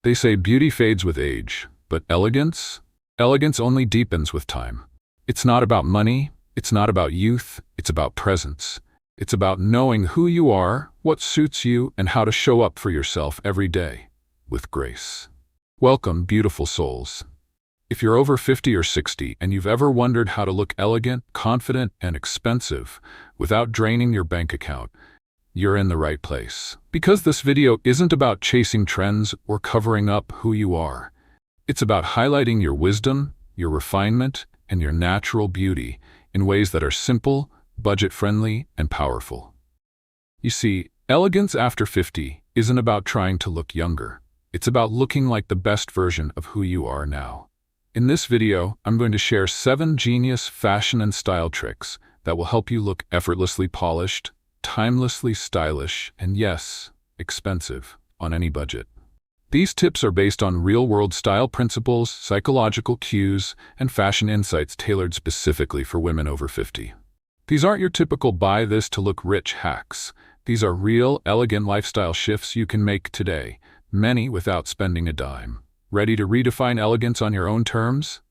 They say beauty fades with age, but elegance? Elegance only deepens with time. It's not about money, it's not about youth, it's about presence. It's about knowing who you are, what suits you, and how to show up for yourself every day, with grace. Welcome, beautiful souls. If you're over 50 or 60 and you've ever wondered how to look elegant, confident, and expensive without draining your bank account, you're in the right place. Because this video isn't about chasing trends or covering up who you are. It's about highlighting your wisdom, your refinement, and your natural beauty in ways that are simple, budget-friendly, and powerful. You see, elegance after 50 isn't about trying to look younger. It's about looking like the best version of who you are now. In this video, I'm going to share 7 genius fashion and style tricks that will help you look effortlessly polished, timelessly stylish, and yes, expensive on any budget. These tips are based on real-world style principles, psychological cues, and fashion insights tailored specifically for women over 50. These aren't your typical buy this to look rich hacks. These are real, elegant lifestyle shifts you can make today, many without spending a dime. Ready to redefine elegance on your own terms?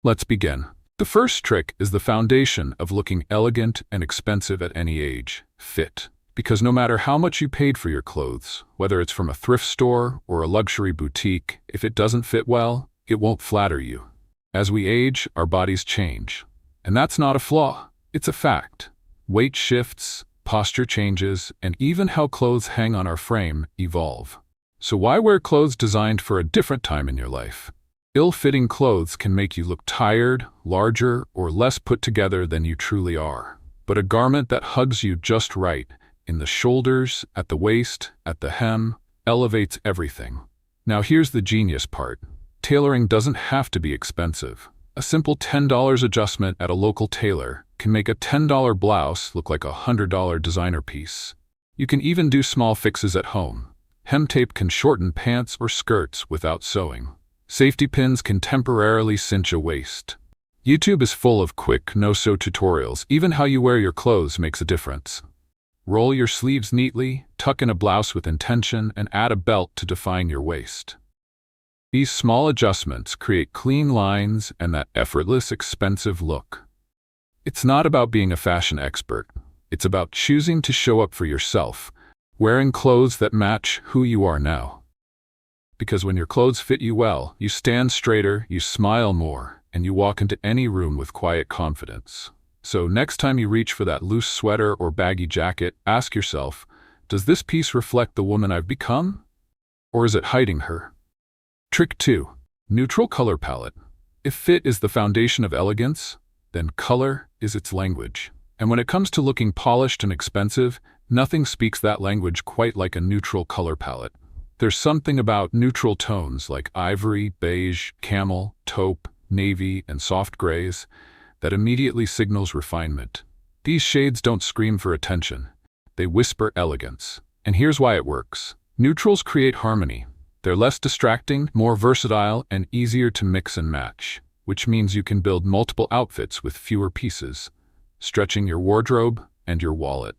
Let's begin. The first trick is the foundation of looking elegant and expensive at any age: fit. Because no matter how much you paid for your clothes, whether it's from a thrift store or a luxury boutique, if it doesn't fit well, it won't flatter you. As we age, our bodies change. And that's not a flaw, it's a fact. Weight shifts, posture changes, and even how clothes hang on our frame evolve. So why wear clothes designed for a different time in your life? Ill-fitting clothes can make you look tired, larger, or less put together than you truly are. But a garment that hugs you just right, in the shoulders, at the waist, at the hem, elevates everything. Now here's the genius part. Tailoring doesn't have to be expensive. A simple $10 adjustment at a local tailor can make a $10 blouse look like a $100 designer piece. You can even do small fixes at home. Hem tape can shorten pants or skirts without sewing. Safety pins can temporarily cinch a waist. YouTube is full of quick, no-sew tutorials. Even how you wear your clothes makes a difference. Roll your sleeves neatly, tuck in a blouse with intention, and add a belt to define your waist. These small adjustments create clean lines and that effortless, expensive look. It's not about being a fashion expert. It's about choosing to show up for yourself, wearing clothes that match who you are now. Because when your clothes fit you well, you stand straighter, you smile more, and you walk into any room with quiet confidence. So next time you reach for that loose sweater or baggy jacket, ask yourself, does this piece reflect the woman I've become? Or is it hiding her? Trick 2. Neutral color palette. If fit is the foundation of elegance, then color is its language. And when it comes to looking polished and expensive, nothing speaks that language quite like a neutral color palette. There's something about neutral tones like ivory, beige, camel, taupe, navy, and soft grays that immediately signals refinement. These shades don't scream for attention. They whisper elegance. And here's why it works. Neutrals create harmony. They're less distracting, more versatile, and easier to mix and match, which means you can build multiple outfits with fewer pieces, stretching your wardrobe and your wallet.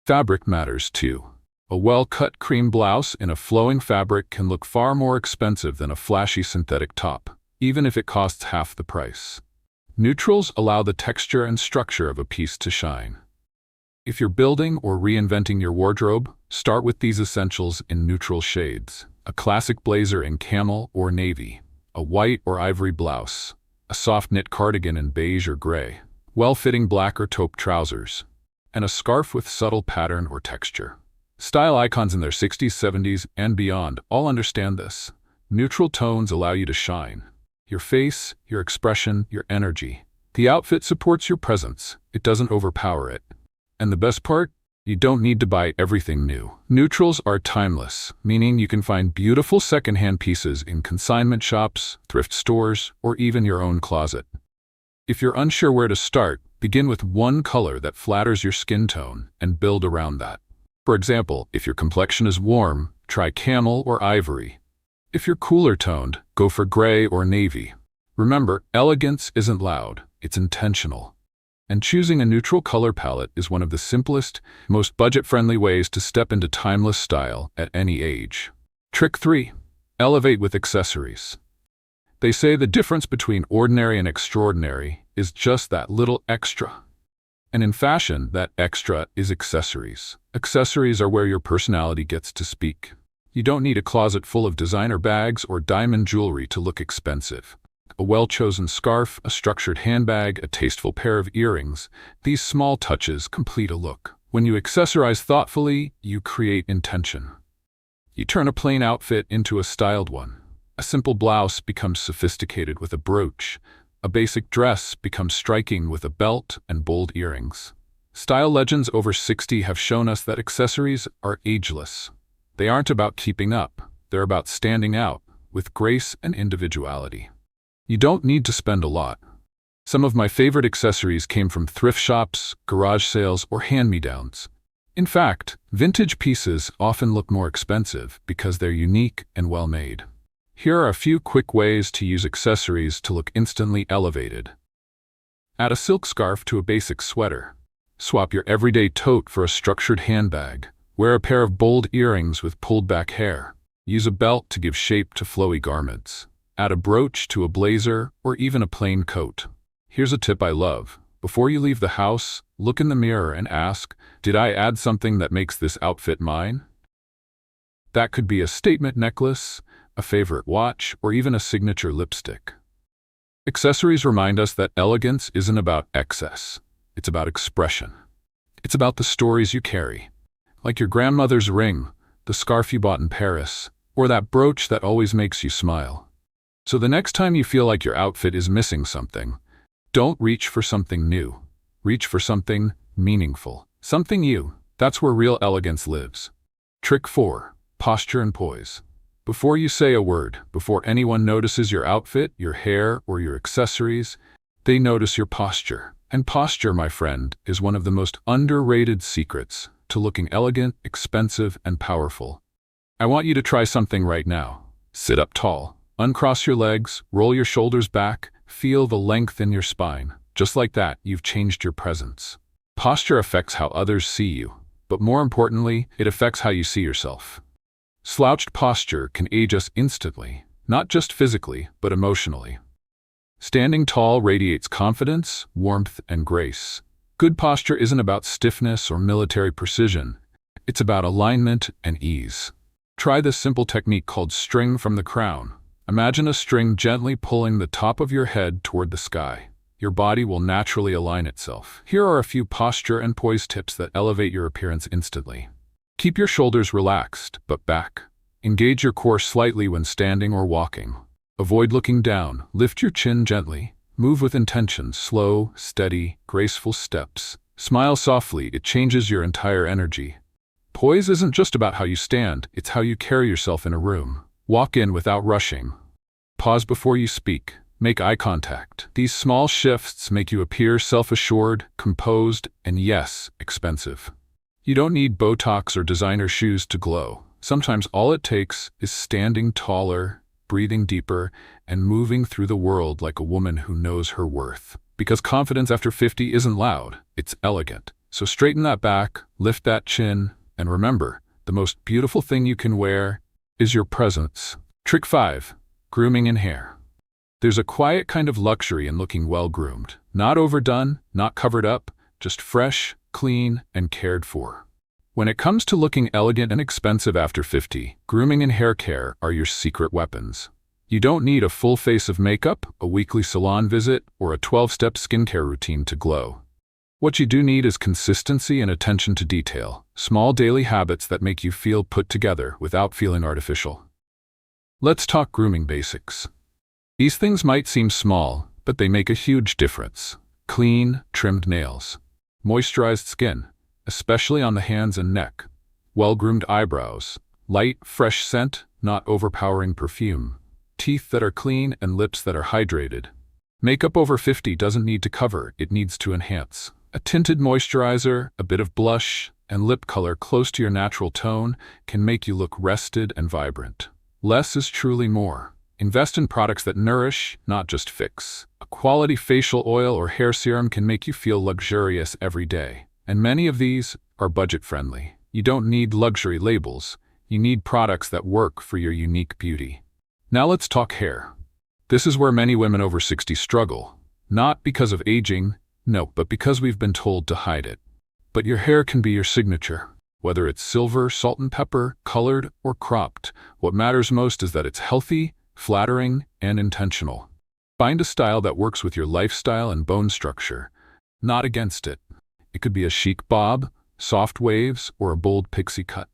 Fabric matters too. A well-cut cream blouse in a flowing fabric can look far more expensive than a flashy synthetic top, even if it costs half the price. Neutrals allow the texture and structure of a piece to shine. If you're building or reinventing your wardrobe, start with these essentials in neutral shades. A classic blazer in camel or navy, a white or ivory blouse, a soft knit cardigan in beige or gray, well-fitting black or taupe trousers, and a scarf with subtle pattern or texture. Style icons in their 60s, 70s, and beyond all understand this. Neutral tones allow you to shine. Your face, your expression, your energy. The outfit supports your presence. It doesn't overpower it. And the best part? You don't need to buy everything new. Neutrals are timeless, meaning you can find beautiful secondhand pieces in consignment shops, thrift stores, or even your own closet. If you're unsure where to start, begin with one color that flatters your skin tone and build around that. For example, if your complexion is warm, try camel or ivory. If you're cooler toned, go for gray or navy. Remember, elegance isn't loud, it's intentional. And choosing a neutral color palette is one of the simplest, most budget-friendly ways to step into timeless style at any age. Trick 3. Elevate with accessories. They say the difference between ordinary and extraordinary is just that little extra. And in fashion, that extra is accessories. Accessories are where your personality gets to speak. You don't need a closet full of designer bags or diamond jewelry to look expensive. A well-chosen scarf, a structured handbag, a tasteful pair of earrings, these small touches complete a look. When you accessorize thoughtfully, you create intention. You turn a plain outfit into a styled one. A simple blouse becomes sophisticated with a brooch. A basic dress becomes striking with a belt and bold earrings. Style legends over 60 have shown us that accessories are ageless. They aren't about keeping up. They're about standing out with grace and individuality. You don't need to spend a lot. Some of my favorite accessories came from thrift shops, garage sales, or hand-me-downs. In fact, vintage pieces often look more expensive because they're unique and well-made. Here are a few quick ways to use accessories to look instantly elevated. Add a silk scarf to a basic sweater. Swap your everyday tote for a structured handbag. Wear a pair of bold earrings with pulled-back hair. Use a belt to give shape to flowy garments. Add a brooch to a blazer or even a plain coat. Here's a tip I love. Before you leave the house, look in the mirror and ask, "Did I add something that makes this outfit mine?" That could be a statement necklace, a favorite watch, or even a signature lipstick. Accessories remind us that elegance isn't about excess. It's about expression. It's about the stories you carry. Like your grandmother's ring, the scarf you bought in Paris, or that brooch that always makes you smile. So the next time you feel like your outfit is missing something, don't reach for something new. Reach for something meaningful. Something you. That's where real elegance lives. Trick 4. Posture and poise. Before you say a word, before anyone notices your outfit, your hair, or your accessories, they notice your posture. And posture, my friend, is one of the most underrated secrets to looking elegant, expensive, and powerful. I want you to try something right now. Sit up tall. Uncross your legs, roll your shoulders back, feel the length in your spine. Just like that, you've changed your presence. Posture affects how others see you, but more importantly, it affects how you see yourself. Slouched posture can age us instantly, not just physically, but emotionally. Standing tall radiates confidence, warmth, and grace. Good posture isn't about stiffness or military precision. It's about alignment and ease. Try this simple technique called string from the crown. Imagine a string gently pulling the top of your head toward the sky. Your body will naturally align itself. Here are a few posture and poise tips that elevate your appearance instantly. Keep your shoulders relaxed, but back. Engage your core slightly when standing or walking. Avoid looking down. Lift your chin gently. Move with intention, slow, steady, graceful steps. Smile softly, it changes your entire energy. Poise isn't just about how you stand, it's how you carry yourself in a room. Walk in without rushing. Pause before you speak. Make eye contact. These small shifts make you appear self-assured, composed, and yes, expensive. You don't need Botox or designer shoes to glow. Sometimes all it takes is standing taller, breathing deeper, and moving through the world like a woman who knows her worth. Because confidence after 50 isn't loud, it's elegant. So straighten that back, lift that chin, and remember, the most beautiful thing you can wear is your presence. Trick 5. Grooming and hair. There's a quiet kind of luxury in looking well-groomed. Not overdone, not covered up, just fresh, clean, and cared for. When it comes to looking elegant and expensive after 50, grooming and hair care are your secret weapons. You don't need a full face of makeup, a weekly salon visit, or a 12-step skincare routine to glow. What you do need is consistency and attention to detail, small daily habits that make you feel put together without feeling artificial. Let's talk grooming basics. These things might seem small, but they make a huge difference. Clean, trimmed nails. Moisturized skin, especially on the hands and neck. Well-groomed eyebrows. Light, fresh scent, not overpowering perfume. Teeth that are clean and lips that are hydrated. Makeup over 50 doesn't need to cover, it needs to enhance. A tinted moisturizer, a bit of blush, and lip color close to your natural tone can make you look rested and vibrant. Less is truly more. Invest in products that nourish, not just fix. A quality facial oil or hair serum can make you feel luxurious every day. And many of these are budget-friendly. You don't need luxury labels. You need products that work for your unique beauty. Now let's talk hair. This is where many women over 60 struggle. Not because of aging, no, but because we've been told to hide it. But your hair can be your signature. Whether it's silver, salt and pepper, colored, or cropped, what matters most is that it's healthy, flattering, and intentional. Find a style that works with your lifestyle and bone structure, not against it. It could be a chic bob, soft waves, or a bold pixie cut.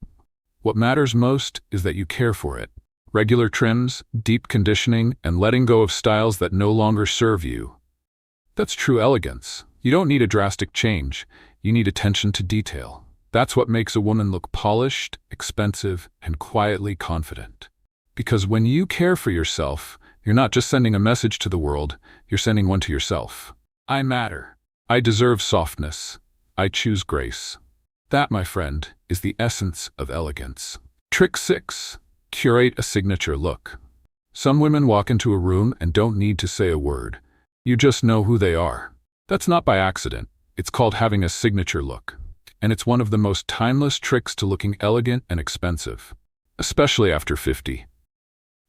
What matters most is that you care for it. Regular trims, deep conditioning, and letting go of styles that no longer serve you. That's true elegance. You don't need a drastic change. You need attention to detail. That's what makes a woman look polished, expensive, and quietly confident. Because when you care for yourself, you're not just sending a message to the world, you're sending one to yourself. I matter. I deserve softness. I choose grace. That, my friend, is the essence of elegance. Trick 6. Curate a signature look. Some women walk into a room and don't need to say a word. You just know who they are. That's not by accident. It's called having a signature look. And it's one of the most timeless tricks to looking elegant and expensive, especially after 50.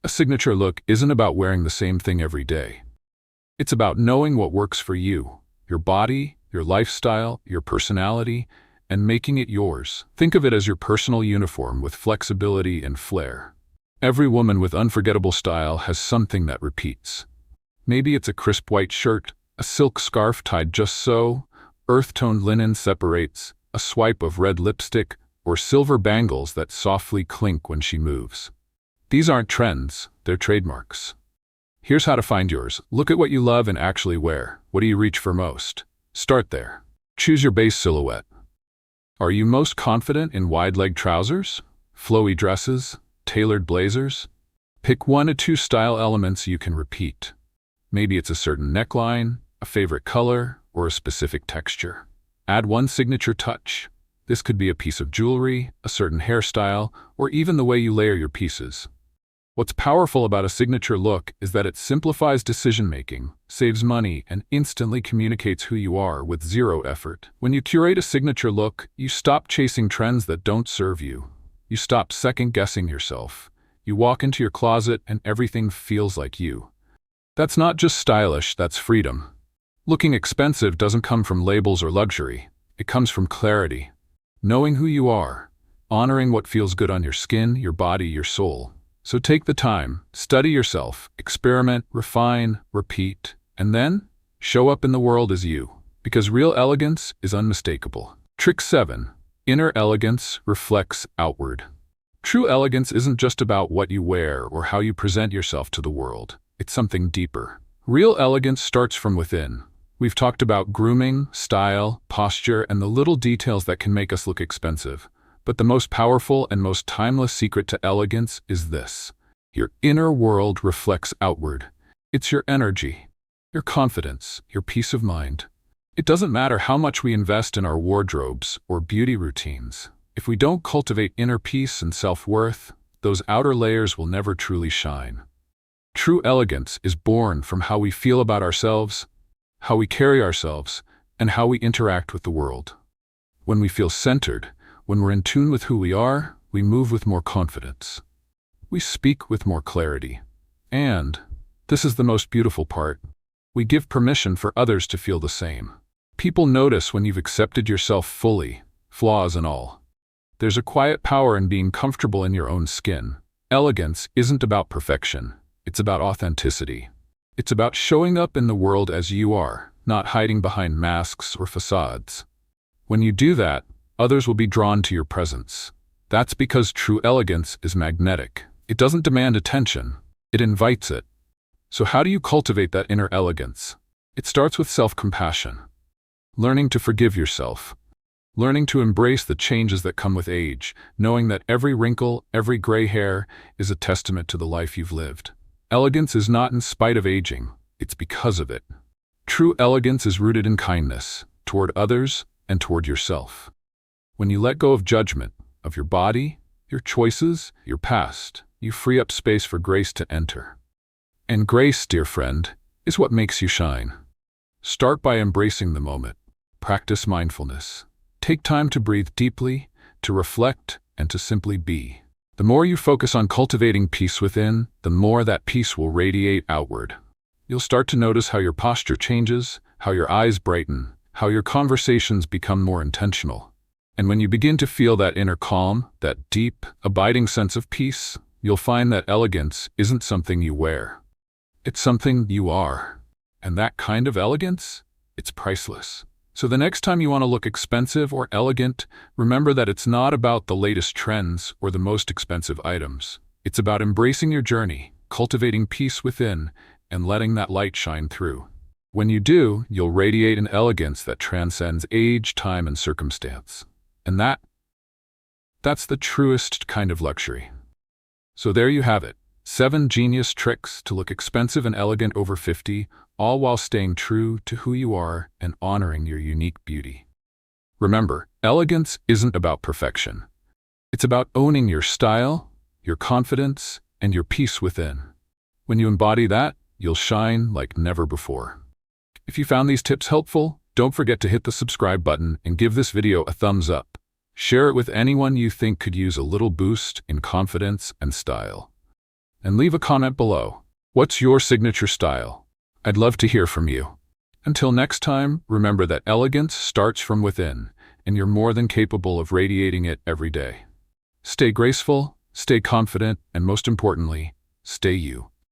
A signature look isn't about wearing the same thing every day. It's about knowing what works for you, your body, your lifestyle, your personality, and making it yours. Think of it as your personal uniform with flexibility and flair. Every woman with unforgettable style has something that repeats. Maybe it's a crisp white shirt, a silk scarf tied just so, earth-toned linen separates, a swipe of red lipstick, or silver bangles that softly clink when she moves. These aren't trends, they're trademarks. Here's how to find yours. Look at what you love and actually wear. What do you reach for most? Start there. Choose your base silhouette. Are you most confident in wide-leg trousers, flowy dresses, tailored blazers? Pick 1 to 2 style elements you can repeat. Maybe it's a certain neckline, a favorite color, or a specific texture. Add one signature touch. This could be a piece of jewelry, a certain hairstyle, or even the way you layer your pieces. What's powerful about a signature look is that it simplifies decision-making, saves money, and instantly communicates who you are with zero effort. When you curate a signature look, you stop chasing trends that don't serve you. You stop second-guessing yourself. You walk into your closet and everything feels like you. That's not just stylish, that's freedom. Looking expensive doesn't come from labels or luxury. It comes from clarity. Knowing who you are. Honoring what feels good on your skin, your body, your soul. So take the time, study yourself, experiment, refine, repeat, and then show up in the world as you. Because real elegance is unmistakable. Trick 7. Inner elegance reflects outward. True elegance isn't just about what you wear or how you present yourself to the world. It's something deeper. Real elegance starts from within. We've talked about grooming, style, posture, and the little details that can make us look expensive. But the most powerful and most timeless secret to elegance is this. Your inner world reflects outward. It's your energy, your confidence, your peace of mind. It doesn't matter how much we invest in our wardrobes or beauty routines. If we don't cultivate inner peace and self-worth, those outer layers will never truly shine. True elegance is born from how we feel about ourselves, how we carry ourselves, and how we interact with the world. When we feel centered, when we're in tune with who we are, we move with more confidence. We speak with more clarity. And, this is the most beautiful part, we give permission for others to feel the same. People notice when you've accepted yourself fully, flaws and all. There's a quiet power in being comfortable in your own skin. Elegance isn't about perfection. It's about authenticity. It's about showing up in the world as you are, not hiding behind masks or facades. When you do that, others will be drawn to your presence. That's because true elegance is magnetic. It doesn't demand attention. It invites it. So how do you cultivate that inner elegance? It starts with self-compassion. Learning to forgive yourself. Learning to embrace the changes that come with age, knowing that every wrinkle, every gray hair is a testament to the life you've lived. Elegance is not in spite of aging, it's because of it. True elegance is rooted in kindness, toward others and toward yourself. When you let go of judgment, of your body, your choices, your past, you free up space for grace to enter. And grace, dear friend, is what makes you shine. Start by embracing the moment. Practice mindfulness. Take time to breathe deeply, to reflect, and to simply be. The more you focus on cultivating peace within, the more that peace will radiate outward. You'll start to notice how your posture changes, how your eyes brighten, how your conversations become more intentional. And when you begin to feel that inner calm, that deep, abiding sense of peace, you'll find that elegance isn't something you wear. It's something you are. And that kind of elegance, it's priceless. So the next time you want to look expensive or elegant, remember that it's not about the latest trends or the most expensive items. It's about embracing your journey, cultivating peace within, and letting that light shine through. When you do, you'll radiate an elegance that transcends age, time, and circumstance. And that's the truest kind of luxury. So there you have it. 7 genius tricks to look expensive and elegant over 50, all while staying true to who you are and honoring your unique beauty. Remember, elegance isn't about perfection. It's about owning your style, your confidence, and your peace within. When you embody that, you'll shine like never before. If you found these tips helpful, don't forget to hit the subscribe button and give this video a thumbs up. Share it with anyone you think could use a little boost in confidence and style. And leave a comment below. What's your signature style? I'd love to hear from you. Until next time, remember that elegance starts from within, and you're more than capable of radiating it every day. Stay graceful, stay confident, and most importantly, stay you.